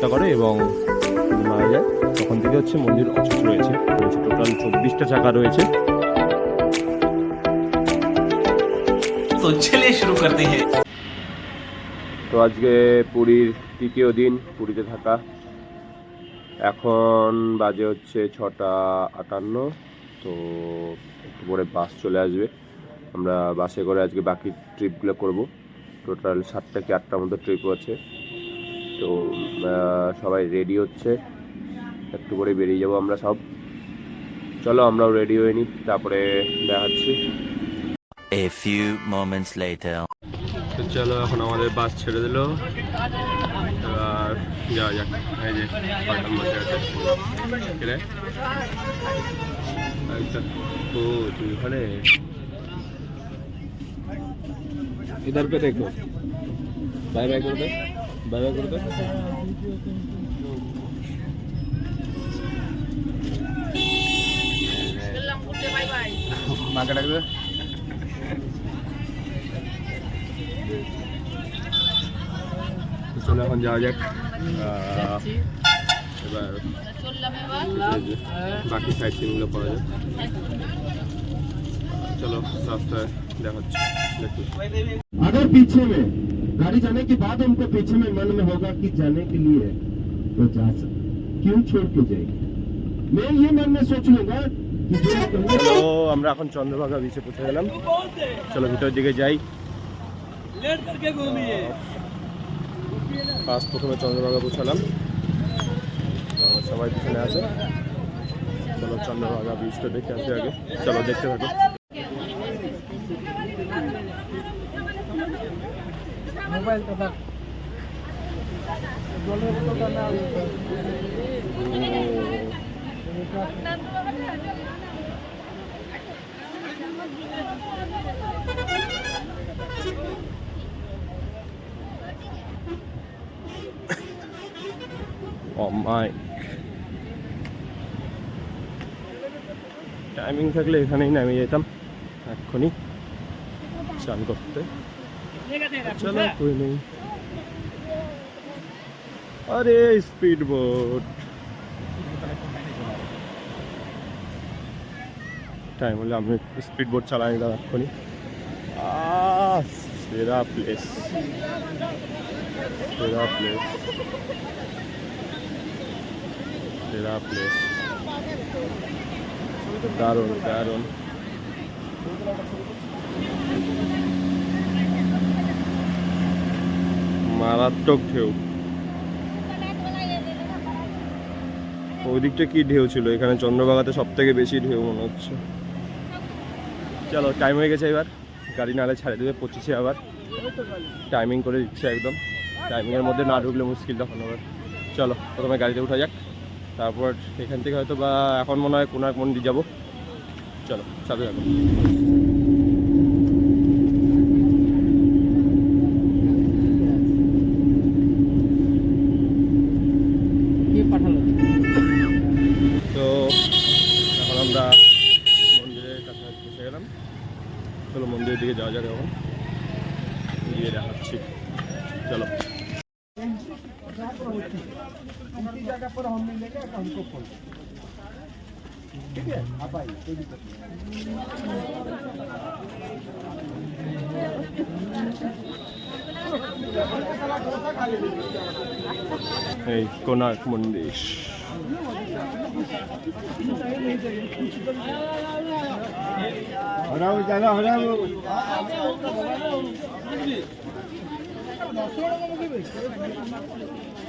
হত্যা করে এবং মারা যায়, তখন থেকে হচ্ছে মন্দির অচল রয়েছে। টোটাল 24টা চাকা রয়েছে। তো চলিয়ে শুরু করতে হ্যাঁ। তো আজকে পুরীর তৃতীয় দিন পুরীতে থাকা। এখন বাজে হচ্ছে 6:58। তো একটু পরে বাস চলে আসবে, আমরা বাসে করে আজকে বাকি ট্রিপগুলো করব। টোটাল 7টা কি 8টার মতো ট্রিপ আছে। তো সবাই রেডি হচ্ছে, একটু করে বেরিয়ে যাব আমরা সব। চলো আমরাও রেডি হয়ে নিই, তারপরে দেখাচ্ছি। A few moments later. তো চলো এখন আমাদের বাস ছেড়ে দিল, এবার যাওয়া যাক। এই যে পাঠান বসে আছে, রে ও তুই ওখানে इधर पे देखो, बाय बाय कर दे, बाय बाय कर दे। माँ का डाक दे। চলো এখন যাওয়া যাক, এবার বাকি সাইড সিনগুলো করা যাক। चलो रास्ता देखाচ্ছি। अगर पीछे में गाड़ी जाने के बाद उनको पीछे में मन में होगा कि जाने के लिए तो जा सकते, क्यों छोड़ के जाएंगे। मैं ये मन में सोच लूंगा कि চলো আমরা এখন চন্দ্রভাগা বিচে পৌঁছে গেলাম। চলো ভিতরের দিকে যাই। ফার্স্ট প্রথমে চন্দ্রভাগা পৌঁছালাম, সবাই পিছনে আছে। চলো চন্দ্রভাগা বিচটা দেখে আসি আগে। চলো দেখতে থাকো। মোবাইল কথা ও মাই, টাইমিং থাকলে এখানেই নামিয়ে যেতাম এক্ষুনি স্নান করতে। চলো कोई नहीं। अरे स्पीड बोट টাইম হলে আমি স্পিড বোট চালাই নিলাম এক্ষুনি। সেরা প্লেস, সেরা প্লেস, সেরা প্লেস, দারুণ দারুণ। মারাত্মক ঢেউ। ওই দিকটা কি ঢেউ ছিল, এখানে চন্দ্রভাগাতে সব থেকে বেশি ঢেউ মনে হচ্ছে। চলো টাইম হয়ে গেছে, এবার গাড়ি নালে ছাড়ে দেবে 25-এ। আবার টাইমিং করে দিচ্ছে একদম, টাইমিংয়ের মধ্যে না ঢুকলে মুশকিল তখন আবার। চলো প্রথমে গাড়িতে উঠা যাক, তারপর এখান থেকে হয়তো বা এখন মনে হয় কোনার্ক মন্দির যাবো। চলো সাথে যাবো। তো এখন আমরা মন্দিরের কাছাকাছি পৌঁছে গেলাম। চলো মন্দিরের দিকে যাওয়া যাক, এখন গিয়ে দেখাচ্ছি। চলো এই কোনার্ক মন্দির।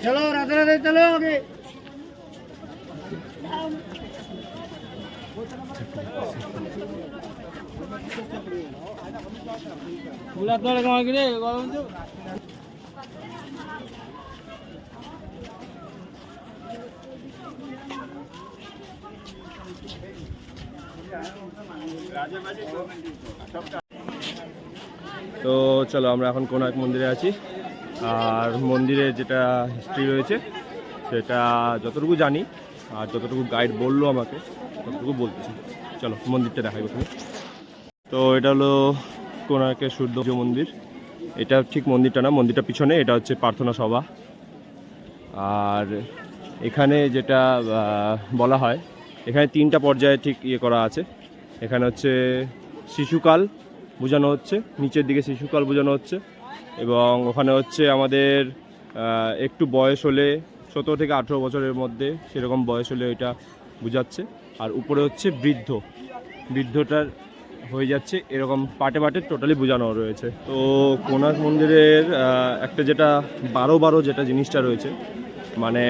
चलो राधे राधे चलो आगे। बुला तो लगा के रे गरम जो। তো চলো আমরা এখন কোনার্ক মন্দিরে আছি। আর মন্দিরে যেটা হিস্ট্রি রয়েছে সেটা যতটুকু জানি আর যতটুকু গাইড বললো আমাকে ততটুকু বলতেছি। চলো মন্দিরটা দেখাই প্রথমে। তো এটা হলো কোনার্কের সূর্য মন্দির। এটা ঠিক মন্দিরটা না, মন্দিরটা পিছনে। এটা হচ্ছে প্রার্থনা সভা। আর এখানে যেটা বলা হয়, এখানে 3টা পর্যায়ে ঠিক ইয়ে করা আছে। এখানে হচ্ছে শিশুকাল বোঝানো হচ্ছে, নিচের দিকে শিশুকাল বোঝানো হচ্ছে, এবং ওখানে হচ্ছে আমাদের একটু বয়স হলে 17 থেকে 18 বছরের মধ্যে সেরকম বয়স হলে এটা বোঝাচ্ছে। আর উপরে হচ্ছে বৃদ্ধটার হয়ে যাচ্ছে, এরকম পাটে পাটে টোটালি বোঝানো রয়েছে। তো কোণার্ক মন্দিরের একটা যেটা 12 যেটা জিনিসটা রয়েছে, মানে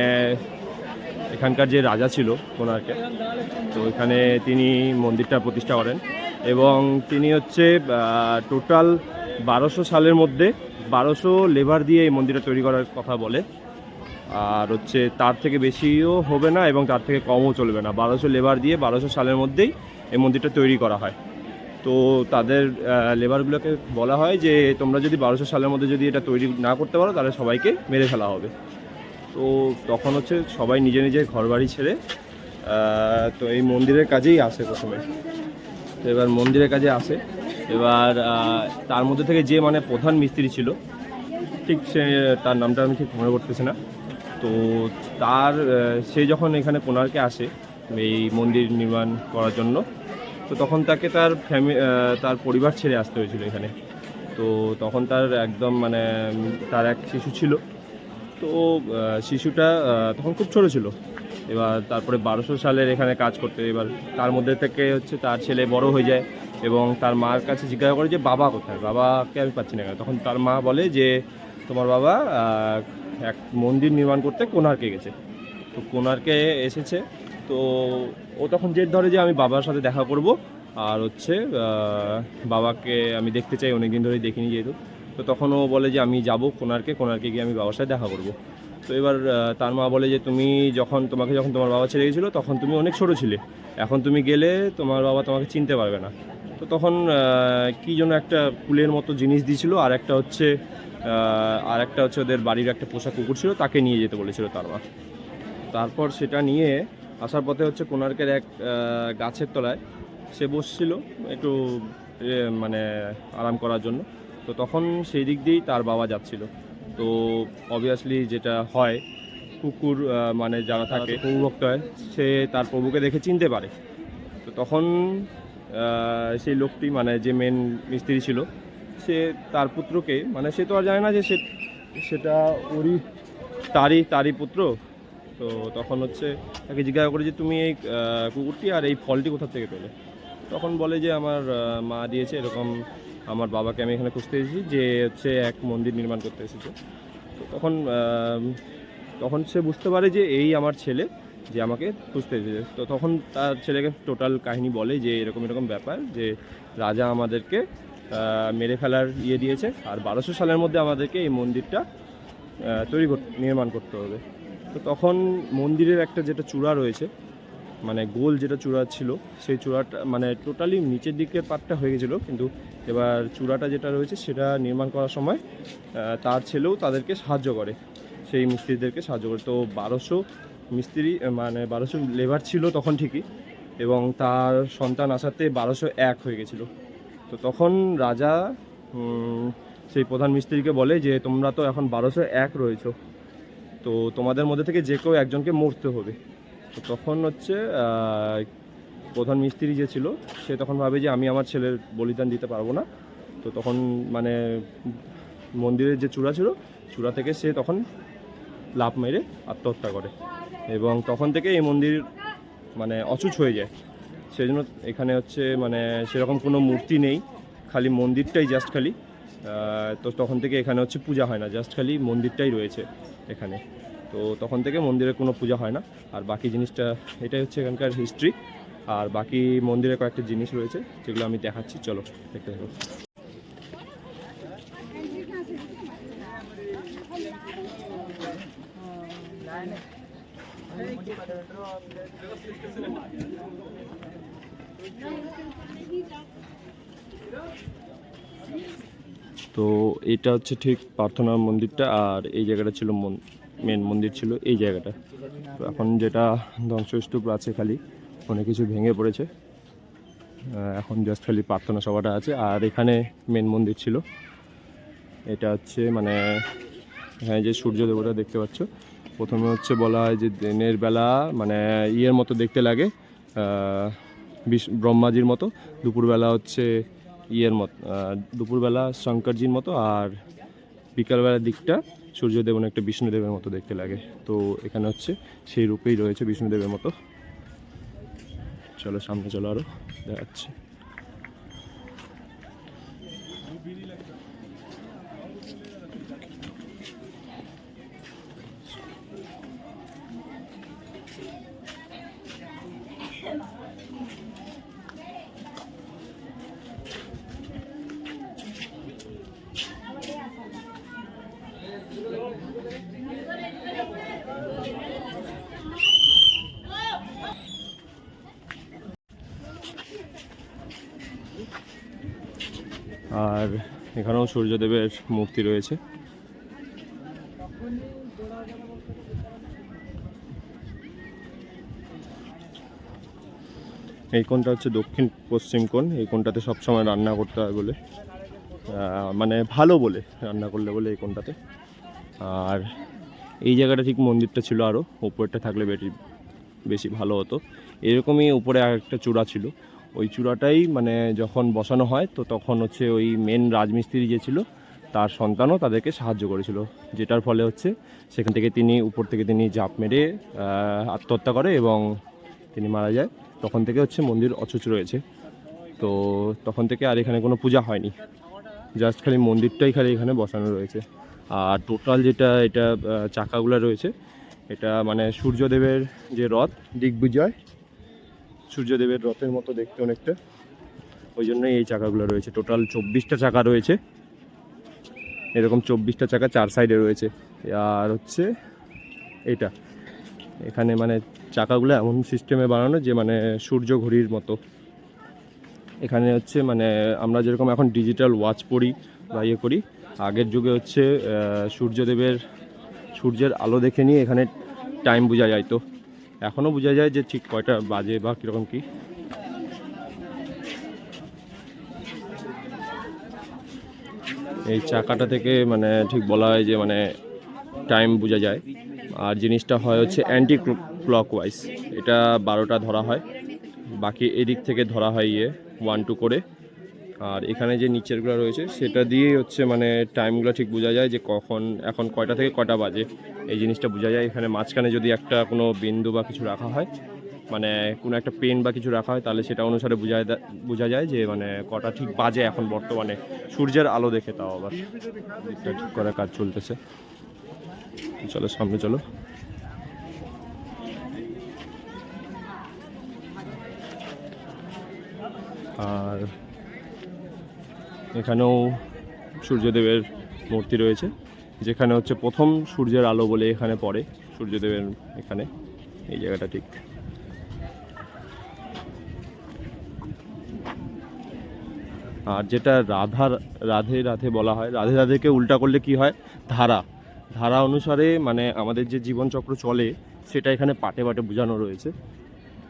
এখানকার যে রাজা ছিল কোণার্কে, তো এখানে তিনি মন্দিরটা প্রতিষ্ঠা করেন, এবং তিনি হচ্ছে টোটাল 1200 সালের মধ্যে 1200 লেবার দিয়ে এই মন্দিরটা তৈরি করার কথা বলে। আর হচ্ছে তার থেকে বেশিও হবে না এবং তার থেকে কমও চলবে না, 1200 লেবার দিয়ে 1200 সালের মধ্যেই এই মন্দিরটা তৈরি করা হয়। তো তাদের লেবারগুলোকে বলা হয় যে তোমরা যদি 1200 সালের মধ্যে যদি এটা তৈরি না করতে পারো তাহলে সবাইকে মেরে ফেলা হবে। তো তখন হচ্ছে সবাই নিজে নিজে ঘরবাড়ি ছেড়ে তো এই মন্দিরের কাজেই আসে প্রথমে। তো এবার মন্দিরের কাজে আসে, এবার তার মধ্যে থেকে যে মানে প্রধান মিস্ত্রি ছিল, ঠিক তার নামটা আমি ঠিক মনে করতেছি না, তো সে যখন এখানে কোণার্কে আসে এই মন্দির নির্মাণ করার জন্য, তো তখন তাকে তার পরিবার ছেড়ে আসতে হয়েছিল এখানে। তো তখন তার একদম মানে তার এক শিশু ছিল, তো শিশুটা তখন খুব ছোটো ছিল। এবার তারপরে 1200 সালের এখানে কাজ করতে, এবার তার মধ্যে থেকে হচ্ছে তার ছেলে বড় হয়ে যায় এবং তার মার কাছে জিজ্ঞাসা করে যে বাবা কোথায়, বাবাকে আমি পাচ্ছি না কেন। তখন তার মা বলে যে তোমার বাবা এক মন্দির নির্মাণ করতে কোণার্কে গেছে। তো কোণার্কে এসেছে, তো ও তখন জেদ ধরে যে আমি বাবার সাথে দেখা করব, আর হচ্ছে বাবাকে আমি দেখতে চাই, অনেক দিন ধরেই দেখিনি যেহেতু। তো তখন ও বলে যে আমি যাব কোণার্কে গিয়ে আমি বাবার সাথে দেখা করব। তো এবার তার মা বলে যে তোমাকে যখন তোমার বাবা ছেড়ে গেছিলো তখন তুমি অনেক ছোটো ছিলে, এখন তুমি গেলে তোমার বাবা তোমাকে চিনতে পারবে না। তো তখন কী যেন একটা ফুলের মতো জিনিস দিয়েছিল, আর একটা হচ্ছে ওদের বাড়ির একটা পোষা কুকুর ছিল, তাকে নিয়ে যেতে বলেছিল তার মা। তারপর সেটা নিয়ে আসার পথে হচ্ছে কোণার্কের এক গাছের তলায় সে বসছিল একটু মানে আরাম করার জন্য। তো তখন সেই দিক দিয়েই তার বাবা যাচ্ছিল। তো অবভিয়াসলি যেটা হয়, কুকুর মানে যারা থাকে প্রভুভক্ত হয়, সে তার প্রভুকে দেখে চিনতে পারে। তো তখন সেই লোকটি মানে যে মেন মিস্ত্রি ছিল, সে তার পুত্রকে, মানে সে তো আর জানে না যে সেটা তারই পুত্র। তো তখন হচ্ছে তাকে জিজ্ঞাসা করে যে তুমি এই কুকুরটি আর এই ফলটি কোথা থেকে পেলে। তখন বলে যে আমার মা দিয়েছে, এরকম আমার বাবাকে আমি এখানে খুঁজতে এসেছি, যে হচ্ছে এক মন্দির নির্মাণ করতে এসেছে। তো তখন সে বুঝতে পারে যে এই আমার ছেলে যে আমাকে খুঁজতে এসেছে। তো তখন তার ছেলেকে টোটাল কাহিনী বলে যে এরকম ব্যাপার, যে রাজা আমাদেরকে মেরে ফেলার দিয়েছে, আর 1200 সালের মধ্যে আমাদেরকে এই মন্দিরটা নির্মাণ করতে হবে। তো তখন মন্দিরের একটা যেটা চূড়া রয়েছে, মানে গোল যেটা চূড়া ছিল, সেই চূড়াটা মানে টোটালি নিচের দিকের পাটটা হয়ে গেছিলো, কিন্তু এবার চূড়াটা যেটা রয়েছে সেটা নির্মাণ করার সময় তার ছেলেও তাদেরকে সাহায্য করে, সেই মিস্ত্রিদেরকে সাহায্য করে। তো 1200 মিস্ত্রি মানে 1200 লেবার ছিল তখন ঠিকই, এবং তার সন্তান আসাতে 1201 হয়ে গেছিলো। তো তখন রাজা সেই প্রধান মিস্ত্রিকে বলে যে তোমরা তো এখন 1201 রয়েছো, তো তোমাদের মধ্যে থেকে যে কেউ একজনকে মরতে হবে। তো তখন হচ্ছে প্রধান মিস্ত্রি যে ছিল, সে তখন ভাবে যে আমি আমার ছেলের বলিদান দিতে পারবো না। তো তখন মানে মন্দিরের যে চূড়া ছিল, চূড়া থেকে সে তখন লাফ মেরে আত্মহত্যা করে, এবং তখন থেকে এই মন্দির মানে অচুচ হয়ে যায়। সেই জন্য এখানে হচ্ছে মানে সেরকম কোনো মূর্তি নেই, খালি মন্দিরটাই জাস্ট খালি। তো তখন থেকে এখানে হচ্ছে পূজা হয় না, জাস্ট খালি মন্দিরটাই রয়েছে এখানে। তো তখন থেকে মন্দিরে কোনো পূজা হয় না। আর বাকি জিনিসটা এটাই হচ্ছে এখানকার হিস্ট্রি। আর বাকি মন্দিরে কয়েকটা জিনিস রয়েছে যেগুলো আমি দেখাচ্ছি, চলো দেখতে থাকো। তো এটা হচ্ছে ঠিক প্রার্থনা মন্দিরটা, আর এই জায়গাটা ছিল মেন মন্দির ছিল এই জায়গাটা। তো এখন যেটা ধ্বংসস্তূপ আছে, খালি অনেক কিছু ভেঙে পড়েছে, এখন জাস্ট খালি প্রার্থনা সভাটা আছে। আর এখানে মেন মন্দির ছিল, এটা হচ্ছে মানে এখানে যে সূর্য দেবতা দেখতে পাচ্ছ, প্রথমে হচ্ছে বলা হয় যে দিনের বেলা মানে ইয়ের মতো দেখতে লাগে, ব্রহ্মাজির মতো, দুপুরবেলা হচ্ছে ইয়ের মতো, দুপুরবেলা শঙ্করজির মতো, আর বিকালবেলার দিকটা সূর্যদেব একটা বিষ্ণুদেবের মতো দেখতে লাগে। তো এখানে হচ্ছে সেই রূপেই রয়েছে বিষ্ণুদেবের মতো। চলো সামনে চলো, আরও দেখাচ্ছি। আর এখানেও সূর্যদেবের মূর্তি রয়েছে। এই কোণটা হচ্ছে দক্ষিণ পশ্চিম কোণ। এই কোণটাতে সবসময় রান্না করতে হয় বলে, মানে ভালো বলে রান্না করলে বলে এই কোণটাতে। আর এই জায়গাটা ঠিক মন্দিরটা ছিল, আরও উপরটা থাকলে বেশি ভালো হতো। এরকমই উপরে আরেকটা চূড়া ছিল, ওই চূড়াটাই মানে যখন বসানো হয় তো তখন হচ্ছে ওই মেন রাজমিস্ত্রি যে ছিল তার সন্তানও তাদেরকে সাহায্য করেছিল, যেটার ফলে হচ্ছে সেখান থেকে তিনি উপর থেকে তিনি ঝাঁপ মেরে আত্মহত্যা করে এবং তিনি মারা যায়। তখন থেকে হচ্ছে মন্দির অচুচ রয়েছে। তো তখন থেকে আর এখানে কোনো পূজা হয়নি, জাস্ট খালি মন্দিরটাই খালি এখানে বসানো রয়েছে। আর টোটাল যেটা এটা চাকাগুলো রয়েছে, এটা মানে সূর্যদেবের যে রথ দিগ্বিজয়, সূর্যদেবের রথের মতো দেখতে অনেকটা, ওই জন্যই এই চাকাগুলো রয়েছে। টোটাল 24টা চাকা রয়েছে, এরকম 24টা চাকা 4 সাইডে রয়েছে। আর হচ্ছে এটা এখানে মানে চাকাগুলো এমন সিস্টেমে বানানো যে মানে সূর্য ঘড়ির মতো। এখানে হচ্ছে মানে আমরা যেরকম এখন ডিজিটাল ওয়াচ পরি বা ইয়ে করি, আগের যুগে হচ্ছে সূর্যের আলো দেখে নিয়ে এখানে টাইম বোঝা যায়। তো এখনও বোঝা যায় যে ঠিক কয়টা বাজে বা কীরকম কী। এই চাকাটা থেকে মানে ঠিক বলা হয় যে মানে টাইম বোঝা যায়। আর জিনিসটা হয় হচ্ছে অ্যান্টি ক্লকওয়াইজ, এটা 12টা ধরা হয়, বাকি এদিক থেকে ধরা হয় 1 2 করে। আর এখানে যে নিচেরগুলো রয়েছে সেটা দিয়েই হচ্ছে মানে টাইমগুলো ঠিক বোঝা যায় যে কখন এখন কয়টা থেকে কয়টা বাজে, এই জিনিসটা বোঝা যায়। এখানে মাঝখানে যদি একটা কোনো বিন্দু বা কিছু রাখা হয়, মানে কোনো একটা পেন বা কিছু রাখা হয়, তাহলে সেটা অনুসারে বোঝা যায় যে মানে কটা ঠিক বাজে এখন বর্তমানে, সূর্যের আলো দেখে। তাও আবার ঠিক করার কাজ চলতেছে। চলো সামনে চলো। আর এখানেও সূর্যদেবের মূর্তি রয়েছে, যেখানে হচ্ছে প্রথম সূর্যের আলো বলে এখানে পড়ে সূর্যদেবের, এখানে এই জায়গাটা ঠিক। আর যেটা রাধে বলা হয়, রাধেকে উল্টা করলে কি হয়, ধারা অনুসারে মানে আমাদের যে জীবনচক্র চলে সেটা এখানে পাটে পাটে বোঝানো রয়েছে।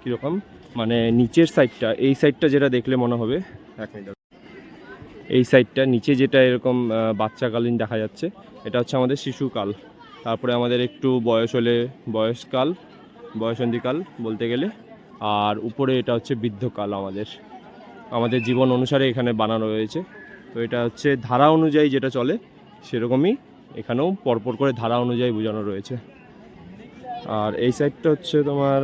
কীরকম মানে নিচের সাইডটা, এই সাইডটা যেটা দেখলে মনে হবে, এক মিনিট, এই সাইডটা নিচে যেটা এরকম বাচ্চাকালীন দেখা যাচ্ছে, এটা হচ্ছে আমাদের শিশুকাল। তারপরে আমাদের একটু বয়স হলে বয়সন্ধিকাল বলতে গেলে। আর উপরে এটা হচ্ছে বৃদ্ধকাল। আমাদের জীবন অনুসারে এখানে বানানো রয়েছে। তো এটা হচ্ছে ধারা অনুযায়ী যেটা চলে সেরকমই এখানেও পরপর করে ধারা অনুযায়ী বোঝানো রয়েছে। আর এই সাইডটা হচ্ছে তোমার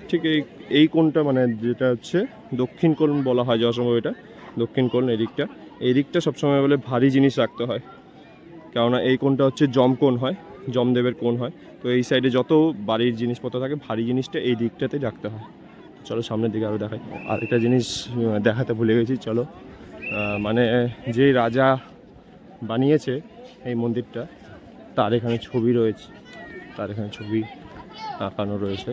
ঠিক এই কোণটা মানে যেটা হচ্ছে দক্ষিণ কোণ বলা হয় যসময়, এটা দক্ষিণ কোণ। এই দিকটা সবসময় বলে ভারী জিনিস রাখতে হয়, কেননা এই কোণটা হচ্ছে যমকোণ হয়, যমদেবের কোণ হয়। তো এই সাইডে যত বাড়ির জিনিসপত্র থাকে ভারী জিনিসটা এই দিকটাতেই রাখতে হয়। চলো সামনের দিকে আরও দেখাই। আর একটা জিনিস দেখাতে ভুলে গেছি, চলো। মানে যেই রাজা বানিয়েছে এই মন্দিরটা তার এখানে ছবি রয়েছে, তার এখানে ছবি আঁকানো রয়েছে।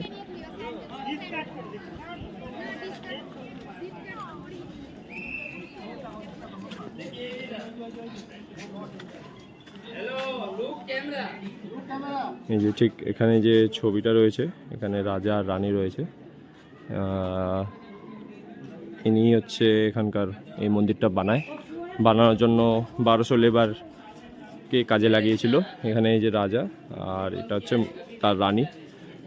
এই যে ঠিক এখানে যে ছবিটা রয়েছে, এখানে রাজা আর রানী রয়েছে। ইনি হচ্ছে এখানকার এই মন্দিরটা বানানোর জন্য 1200 লেবার কে কাজে লাগিয়েছিল। এখানে এই যে রাজা, আর এটা হচ্ছে তার রানী।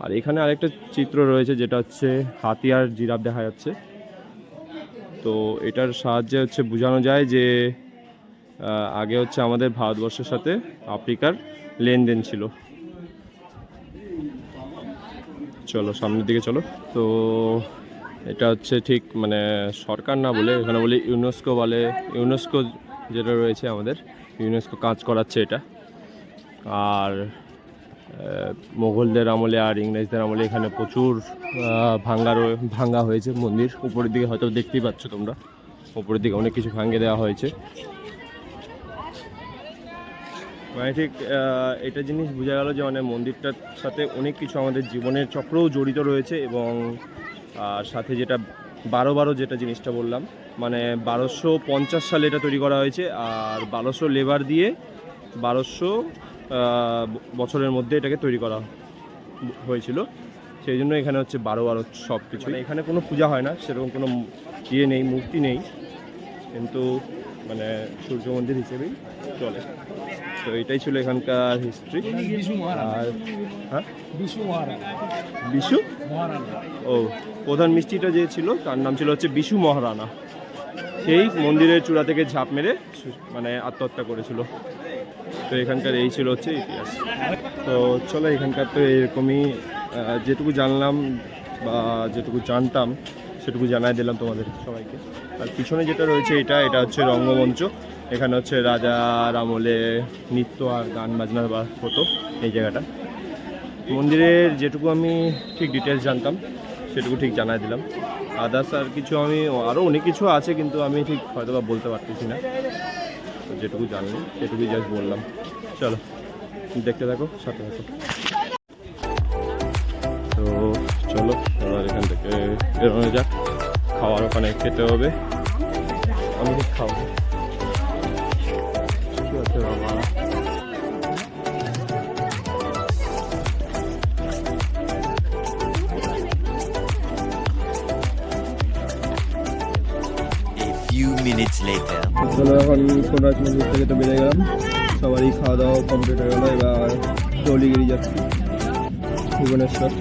আর এখানে আরেকটা চিত্র রয়েছে যেটা হচ্ছে হাতি আর জিরাফ দেখা যাচ্ছে। তো এটার সাহায্যে হচ্ছে বোঝানো যায় যে আগে হচ্ছে আমাদের ভারতবর্ষের সাথে আফ্রিকার লেনদেন ছিল। চলো সামনের দিকে চলো। তো এটা হচ্ছে ঠিক মানে সরকার না বলে এখানে বলে ইউনেস্কো বলে, ইউনেস্কো যেটা রয়েছে আমাদের ইউনেস্কো কাজ করাচ্ছে এটা। আর মোগলদের আমলে আর ইংরেজদের আমলে এখানে প্রচুর ভাঙ্গা হয়েছে মন্দির। উপরের দিকে হয়তো দেখতেই পাচ্ছ তোমরা, উপরের দিকে অনেক কিছু ভাঙিয়ে দেওয়া হয়েছে। মানে ঠিক এটা জিনিস বোঝা গেল যে মানে মন্দিরটার সাথে অনেক কিছু আমাদের জীবনের চক্রও জড়িত রয়েছে। এবং সাথে যেটা 12 যেটা জিনিসটা বললাম, মানে 1250 সালে এটা তৈরি করা হয়েছে। আর 1200 লেবার দিয়ে 1200 বছরের মধ্যে এটাকে তৈরি করা হয়েছিল। সেই জন্য এখানে হচ্ছে 12 সব কিছু। এখানে কোনো পূজা হয় না, সেরকম কোনো ইয়ে নেই, মূর্তি নেই, কিন্তু মানে সূর্য মন্দির হিসেবেই চলে। তো এটাই ছিল এখানকার হিস্ট্রি। আর হ্যাঁ বিশু ও প্রধান মিষ্টিটা যে ছিল তার নাম ছিল হচ্ছে বিশু মহারানা। সেই মন্দিরের চূড়া থেকে ঝাঁপ মেরে মানে আত্মহত্যা করেছিল। তো এখানকার এই ছিল হচ্ছে ইতিহাস। তো চলো এখানকার তো এরকমই যেটুকু জানলাম বা যেটুকু জানতাম সেটুকু জানাই দিলাম তোমাদের সবাইকে। আর পিছনে যেটা রয়েছে এটা হচ্ছে রঙ্গমঞ্চ। এখানে হচ্ছে রাজার আমলে নৃত্য আর গান বাজনা বা হতো এই জায়গাটা। মন্দিরের যেটুকু আমি ঠিক ডিটেলস জানতাম সেটুকু ঠিক জানাই দিলাম। আদার্স আর কিছু আমি আরও অনেক কিছু আছে কিন্তু আমি ঠিক হয়তো বা বলতে পারতেছি না। যেটুকু জানলাম সেটুকুই জাস্ট বললাম। চলো দেখতে থাকো, সাথে থাকো। তো চলো এবার এখান থেকে বেরোনো যাক। খাওয়ার ওখানে খেতে হবে, আমি খাবো। ঠিক আছে বাবা। Few minutes later. চলো এখন কোনরাজ মন্দির থেকে তো বেরিয়ে গেলাম, সবারই খাওয়া দাওয়া কমপ্লিট হয়ে গেলো। এবার টলিগিরি যাচ্ছি ভুবনেশ্বর।